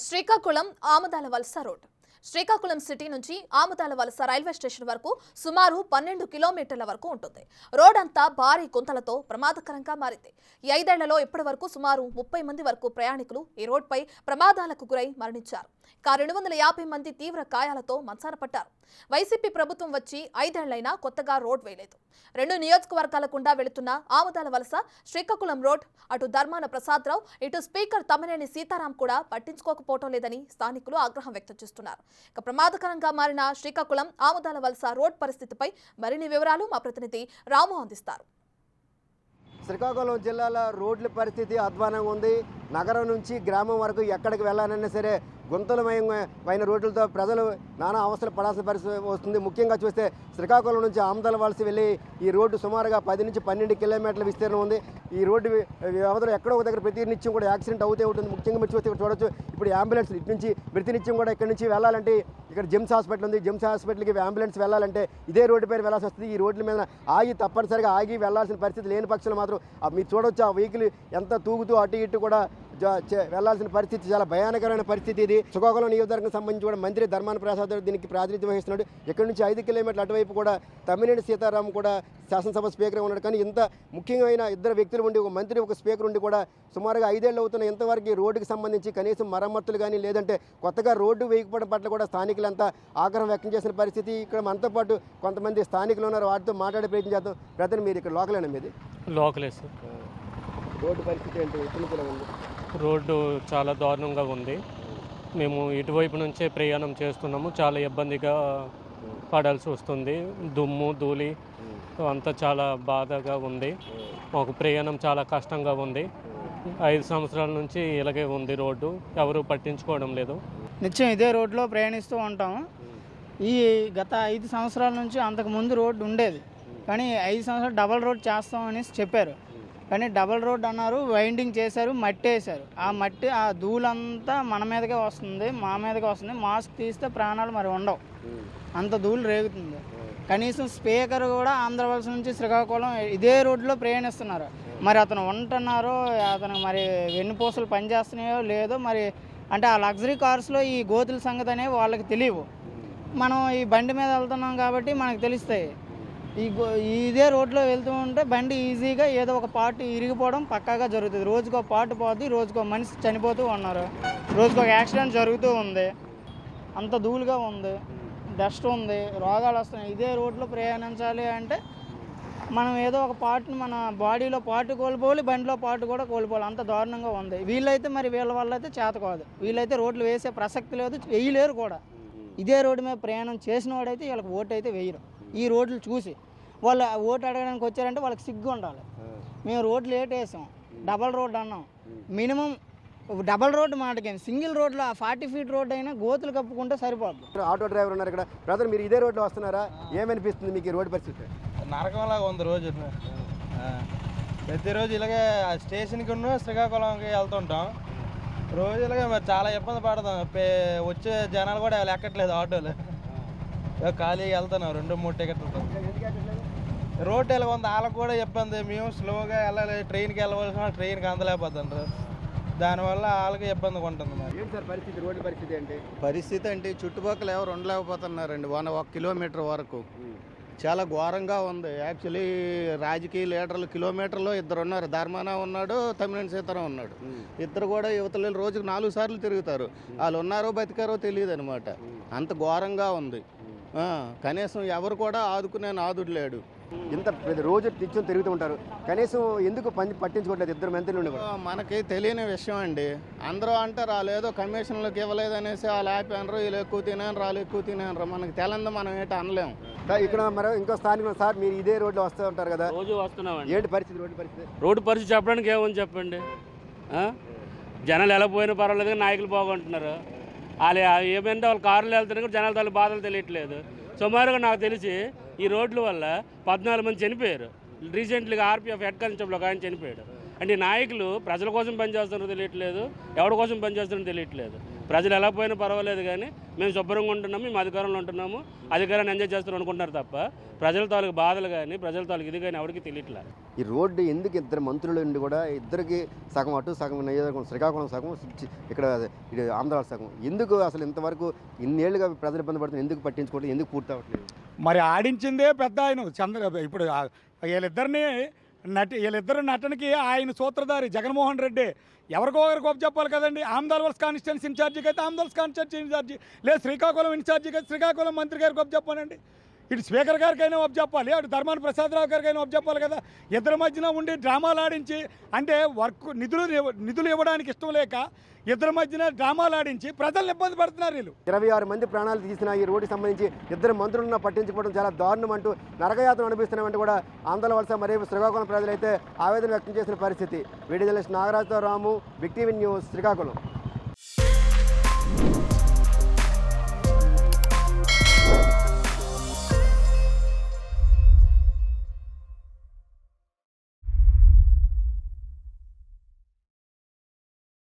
శ్రీకాకుళం ఆమదాల వలస road Srikakulam city నుంచి ఆమదాల వలస రైల్వే స్టేషన్ వరకు సుమారు 12 కిలోమీటర్ల వరకు ఉంటుంది. రోడ్ అంతా భారీ గుంతలతో ప్రమాదకరంగా మారింది. ఈ 5 ఏళ్లలో ఇప్పటి వరకు సుమారు 30 మంది వరకు ప్రయాణికులు ఈ రోడ్పై ప్రమాదాలకు గురై మరణించారు. 250 మంది తీవ్ర గాయాలతో మంచాన పడ్డారు. వైసీపీ ప్రభుత్వం వచ్చి 5 ఏళ్లైనా కొత్తగా రోడ్ వేయలేదు. 2 నియోజకవర్గాల గుండా వెళుతున్న ఆమదాల వలస శ్రీకాకుళం రోడ్ అటు ధర్మాన ప్రసాదరావు ఇటు స్పీకర్ తమ్మినేని సీతారాం కూడా పట్టించుకోకపోవటం లేదని స్థానికులు ఆగ్రహం వ్యక్తం చేస్తున్నారు. ప్రమాదకరంగా మారిన శ్రీకాకుళం ఆమదాల వలస రోడ్ పరిస్థితిపై మరిన్ని వివరాలు మా ప్రతినిధి రాము అందిస్తారు. శ్రీకాకుళం జిల్లాలో రోడ్ల పరిస్థితి అధ్వానంగా ఉంది. నగరం నుంచి గ్రామం వరకు ఎక్కడికి వెళ్ళాలన్నా సరే గుంతలమయమైన రోడ్లతో ప్రజలు నానా అవసరం పడాల్సిన పరిస్థితి వస్తుంది. ముఖ్యంగా చూస్తే శ్రీకాకుళం నుంచి ఆమదాల వలస వెళ్ళి ఈ రోడ్డు సుమారుగా 10 నుంచి 12 కిలోమీటర్ల విస్తీర్ణం ఉంది. ఈ రోడ్డు వ్యవధిలో ఎక్కడో ఒక దగ్గర ప్రతి నిత్యం కూడా యాక్సిడెంట్ అవుతూ ఉంటుంది. ముఖ్యంగా మీరు చూస్తే ఇక్కడ చూడొచ్చు, ఇప్పుడు అంబులెన్స్ ఇటు నుంచి ప్రతి నిత్యం కూడా ఇక్కడ నుంచి వెళ్ళాలంటే ఇక్కడ జిమ్స్ హాస్పిటల్ ఉంది. జిమ్స్ హాస్పిటల్కి అంబులెన్స్ వెళ్ళాలంటే ఇదే రోడ్డు పైన వెళ్ళాల్సి వస్తుంది. ఈ రోడ్ల మీద ఆగి తప్పనిసరిగా ఆగి వెళ్లాల్సిన పరిస్థితి లేని పక్షులు మాత్రం మీరు చూడొచ్చు, ఆ వెహికల్ ఎంత తూగుతూ అటు ఇటు కూడా వెళ్లాల్సిన పరిస్థితి, చాలా భయానకరమైన పరిస్థితి ఇది. శ్రీకాకుళం నియోజకవర్గం సంబంధించి కూడా మంత్రి ధర్మాన ప్రసాద్ దీనికి ప్రాతినిధ్యం వహిస్తున్నాడు. ఇక్కడ నుంచి 5 కిలోమీటర్ల అటువైపు కూడా తమ్మినేని సీతారాం కూడా శాసనసభ స్పీకర్ ఉన్నాడు. కానీ ఇంత ముఖ్యమైన 2 వ్యక్తులు ఉండి, ఒక మంత్రి ఒక స్పీకర్ ఉండి కూడా సుమారుగా 5 ఏళ్ళు అవుతున్న ఇంతవరకు ఈ రోడ్డుకి సంబంధించి కనీసం మరమ్మతులు కానీ లేదంటే కొత్తగా రోడ్డు వేయకపోవడం పట్ల కూడా స్థానికులంతా ఆగ్రహం వ్యక్తం చేసిన పరిస్థితి. ఇక్కడ మనతో పాటు కొంతమంది స్థానికులు ఉన్నారు, వాటితో మాట్లాడే ప్రయత్నం చేద్దాం. ప్రజలు మీరు ఇక్కడ లోకలేనా? మీది లోకలే సార్. రోడ్డు పరిస్థితి ఏంటి? ఎత్తునుకూల ఉంది. రోడ్డు చాలా దారుణంగా ఉంది. మేము ఇటువైపు నుంచే ప్రయాణం చేస్తున్నాము. చాలా ఇబ్బందిగా పడాల్సి వస్తుంది. దుమ్ము ధూళి అంతా చాలా బాధగా ఉంది. మాకు ప్రయాణం చాలా కష్టంగా ఉంది. 5 సంవత్సరాల నుంచి ఇలాగే ఉంది రోడ్డు. ఎవరు పట్టించుకోవడం లేదు. నిత్యం ఇదే రోడ్లో ప్రయాణిస్తూ ఉంటాము. ఈ గత 5 సంవత్సరాల నుంచి అంతకుముందు రోడ్డు ఉండేది, కానీ 5 సంవత్సరాలు డబల్ రోడ్ చేస్తామని చెప్పారు. కానీ డబల్ రోడ్ అన్నారు, వైండింగ్ చేశారు, మట్టి వేశారు. ఆ మట్టి ఆ ధూళంతా మన మీదకే వస్తుంది, మా మీదకే వస్తుంది. మాస్క్ తీస్తే ప్రాణాలు మరి ఉండవు, అంత ధూళి రేగుతుంది. కనీసం స్పీకర్ కూడా ఆంధ్రవలస నుంచి శ్రీకాకుళం ఇదే రోడ్లో ప్రయాణిస్తున్నారు. మరి అతను ఉంటున్నారో, అతను మరి వెన్నుపూసలు పనిచేస్తున్నాయో లేదో మరి. అంటే ఆ లగ్జరీ కార్స్లో ఈ గోతుల సంగతి అనేవి వాళ్ళకి తెలియవు. మనం ఈ బండి మీద వెళ్తున్నాం కాబట్టి మనకు తెలుస్తాయి. ఇదే రోడ్లో వెళ్తూ ఉంటే బండి ఈజీగా ఏదో ఒక పార్ట్ ఇరిగిపోవడం పక్కాగా జరుగుతుంది. రోజుకో పార్ట్ పోద్ది, రోజుకో మనిషి చనిపోతూ ఉన్నారు, రోజుకో యాక్సిడెంట్ జరుగుతూ ఉంది. అంత ధూళిగా ఉంది, డస్ట్ ఉంది, రోగాలు వస్తున్నాయి. ఇదే రోడ్లో ప్రయాణించాలి అంటే మనం ఏదో ఒక పార్ట్ని మన బాడీలో పార్ట్ కోల్పోవాలి, బండిలో పార్ట్ కూడా కోల్పోవాలి. అంత దారుణంగా ఉంది. వీళ్ళైతే మరి వీళ్ళ వల్ల అయితే చేత కాదు. వీళ్ళైతే రోడ్లు వేసే ప్రసక్తి లేదు, వేయలేరు కూడా. ఇదే రోడ్డు మీద ప్రయాణం చేసిన వాడైతే వీళ్ళకి ఓటు అయితే వేయరు. ఈ రోడ్లు చూసి వాళ్ళు ఓటు అడగడానికి వచ్చారంటే వాళ్ళకి సిగ్గు ఉండాలి. మేము రోడ్లు లేట్ వేసాం, డబల్ రోడ్ అన్నాం. మినిమం డబల్ రోడ్డు మాటకి సింగిల్ రోడ్లో 40 ఫీట్ రోడ్ అయినా గోతులు కప్పుకుంటే సరిపోతుంది. ఆటో డ్రైవర్ ఉన్నారు ఇక్కడ. బ్రదర్, మీరు ఇదే రోడ్లో వస్తున్నారా? ఏమనిపిస్తుంది మీకు ఈ రోడ్డు పరిస్థితి? నరకంలాగా ఉంది రోజు. ప్రతిరోజు ఇలాగే స్టేషన్కి శ్రీకాకుళంకి వెళ్తుంటాం. రోజు ఇలాగే మరి చాలా ఇబ్బంది పడతాం. వచ్చే జనాలు కూడా ఎక్కట్లేదు ఆటోలు. ఖాళీగా వెళ్తున్నాం 2-3 టికెట్లతో. రోడ్డు ఎలా ఉంది, వాళ్ళకు కూడా ఇబ్బంది. మేము స్లోగా వెళ్ళాలి, ట్రైన్కి వెళ్ళవలసిన ట్రైన్కి అందలేకపోతుంటారు. దానివల్ల వాళ్ళకి ఇబ్బందిగా ఉంటుంది. ఏంటి సార్ పరిస్థితి, రోడ్డు పరిస్థితి ఏంటి? పరిస్థితి అంటే చుట్టుపక్కల ఎవరు ఉండలేకపోతున్నారండి. 1 కిలోమీటర్ వరకు చాలా ఘోరంగా ఉంది. యాక్చువల్లీ రాజకీయ లీడర్లు కిలోమీటర్లో 2 ఉన్నారు. ధర్మాన ఉన్నాడు, తమ్మినేని సీతారాం ఉన్నాడు. ఇద్దరు కూడా యువతలు రోజుకు 4 సార్లు తిరుగుతారు. వాళ్ళు ఉన్నారో బతికారో తెలియదు అనమాట. అంత ఘోరంగా ఉంది. కనీసం ఎవరు కూడా ఆదుకునే నాదుడు లేడు. ఇంత రోజు నిత్యం తిరుగుతూ ఉంటారు, కనీసం ఎందుకు పట్టించుకోవట్లేదు 2 మంత్రులు ఉండి? మనకి తెలియని విషయం అండి. అందరూ అంటారు వాళ్ళు ఏదో కమిషన్లకు ఇవ్వలేదు అనేసి వాళ్ళు ఆపారు, వీళ్ళు ఎక్కువ తినాను రాళ్ళు ఎక్కువ తినాను. మనకి తెలంగాణ మనం ఏంటో అనలేము. ఇక్కడ మరి ఇంకో స్థానికులు సార్, మీరు ఇదే రోడ్లో వస్తూ ఉంటారు కదా, రోజు వస్తున్నామండి. ఏంటి పరిస్థితి, రోడ్డు పరిస్థితి? రోడ్డు పరిస్థితి చెప్పడానికి ఏమని చెప్పండి. జనాలు ఎలా పోయినా పర్వాలేదు, నాయకులు బాగుంటున్నారు. వాళ్ళు ఏమంటే వాళ్ళు కార్లు వెళ్తున్నారు కూడా జనాల తల్లి బాధలు తెలియట్లేదు. సుమారుగా నాకు తెలిసి ఈ రోడ్ల వల్ల 14 మంది చనిపోయారు. రీసెంట్లీగా ఆర్పీఎఫ్ హెడ్ కానిస్టేబుల్ ఒక ఆయన చనిపోయాడు. అంటే ఈ నాయకులు ప్రజల కోసం పనిచేస్తున్నారో తెలియట్లేదు, ఎవరి కోసం పనిచేస్తున్నారో తెలియట్లేదు. ప్రజలు ఎలా పోయినా పర్వాలేదు కానీ మేము శుభ్రంగా ఉంటున్నాము, మేము అధికారంలో ఉంటున్నాము, అధికారాన్ని ఎంజాయ్ చేస్తున్నాం అనుకుంటున్నారు తప్ప ప్రజల తాలూకు బాధలు కానీ ప్రజల తాలూకు ఇది కానీ ఎవరికి తెలియట్లేదు. ఈ రోడ్డు ఎందుకు ఇద్దరు మంత్రులు ఉండి కూడా ఇద్దరికి సగం అటు సగం నియోజకవర్గం శ్రీకాకుళం సగం ఇక్కడ ఇది ఆంధ్ర సగం ఎందుకు అసలు ఇంతవరకు ఇన్నేళ్లుగా ప్రజలు ఇబ్బంది పడుతున్నారు, ఎందుకు పట్టించుకోవట్లేదు, ఎందుకు పూర్తి అవ్వట్లేదు? మరి ఆడించిందే పెద్ద ఆయన ఇప్పుడు వీళ్ళిద్దరు నటనకి ఆయన సూత్రధారి జగన్మోహన్ రెడ్డి. ఎవరికో ఒకరికి గొప్ప చెప్పాలి కదండి. ఆమదాల్వలస కాన్స్టిట్యున్సీ ఇన్ఛార్జికి అయితే ఆమదాల్వలస కాన్స్టిట్యున్సీ ఇన్ఛార్జి, లేదు శ్రీకాకుళం ఇన్ఛార్జికి అయితే శ్రీకాకుళం మంత్రి గారికి గొప్ప చెప్పానండి. ఇటు స్పీకర్ గారికైనా ఒప్పు చెప్పాలి, అటు ధర్మాన ప్రసాదరావు గారికైనా ఒప్పు చెప్పాలి కదా. ఇద్దరి మధ్యన ఉండి డ్రామాలు ఆడించి అంటే నిధులు ఇవ్వడానికి ఇష్టం లేక ఇద్దరి మధ్యన డ్రామాలు ఆడించి ప్రజల్ని ఇబ్బంది పడుతున్నారు వీళ్ళు. 26 మంది ప్రాణాలు తీసిన ఈ రోడ్డుకి సంబంధించి ఇద్దరు మంత్రులను పట్టించుకోవడం చాలా దారుణం అంటూ నరకయాతన అనిపిస్తున్నామంటూ కూడా ఆంధ్రవలస మరియు శ్రీకాకుళం ప్రజలైతే ఆవేదన వ్యక్తం చేసిన పరిస్థితి. వీడియో జర్నలిస్ట్ నాగరాజుతో రాము, బిగ్ టీవీ న్యూస్, శ్రీకాకుళం.